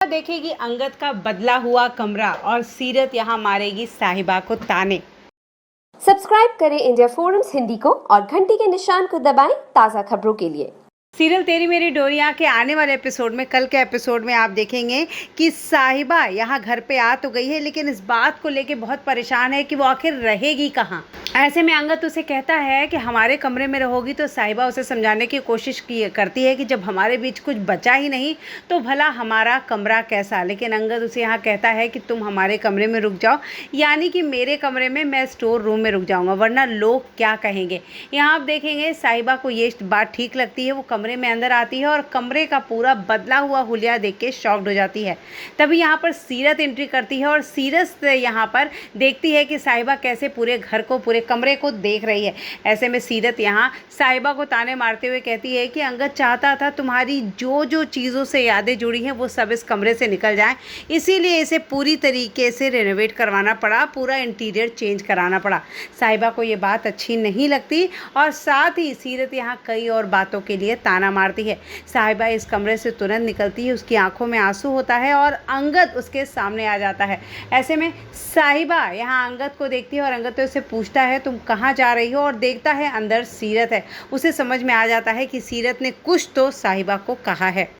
देखेगी अंगद का बदला हुआ कमरा और सीरत यहाँ मारेगी साहिबा को ताने। सब्सक्राइब करें इंडिया फोरम्स हिंदी को और घंटी के निशान को दबाएं ताज़ा खबरों के लिए। सीरियल तेरी मेरी डोरियां के आने वाले एपिसोड में, कल के एपिसोड में आप देखेंगे कि साहिबा यहाँ घर पे आ तो गई है, लेकिन इस बात को लेके बहुत परेशान है कि वो आखिर रहेगी कहाँ। ऐसे में अंगद उसे कहता है कि हमारे कमरे में रहोगी, तो साहिबा उसे समझाने की कोशिश करती है कि जब हमारे बीच कुछ बचा ही नहीं तो भला हमारा कमरा कैसा। लेकिन अंगद उसे यहाँ कहता है कि तुम हमारे कमरे में रुक जाओ, यानी कि मेरे कमरे में, मैं स्टोर रूम में रुक जाऊँगा, वरना लोग क्या कहेंगे। यहाँ आप देखेंगे साहिबा को ये बात ठीक लगती है। वो कमरे में अंदर आती है और कमरे का पूरा बदला हुआ हुलिया देख के शॉक्ड हो जाती है। तभी यहाँ पर सीरत एंट्री करती है और सीरत यहाँ पर देखती है कि साहिबा कैसे पूरे घर को, पूरे कमरे को देख रही है। ऐसे में सीरत यहाँ साहिबा को ताने मारते हुए कहती है कि अंगद चाहता था तुम्हारी जो जो चीज़ों से यादें जुड़ी हैं वो सब इस कमरे से निकल जाएं, इसीलिए इसे पूरी तरीके से रेनोवेट करवाना पड़ा, पूरा इंटीरियर चेंज कराना पड़ा। साहिबा को ये बात अच्छी नहीं लगती और साथ ही सीरत यहाँ कई और बातों के लिए ताना मारती है। साहिबा इस कमरे से तुरंत निकलती है, उसकी आंखों में आंसू होता है और अंगद उसके सामने आ जाता है। ऐसे में साहिबा यहाँ अंगद को देखती है और अंगद तो उसे पूछता है तुम कहाँ जा रही हो, और देखता है अंदर सीरत है। उसे समझ में आ जाता है कि सीरत ने कुछ तो साहिबा को कहा है।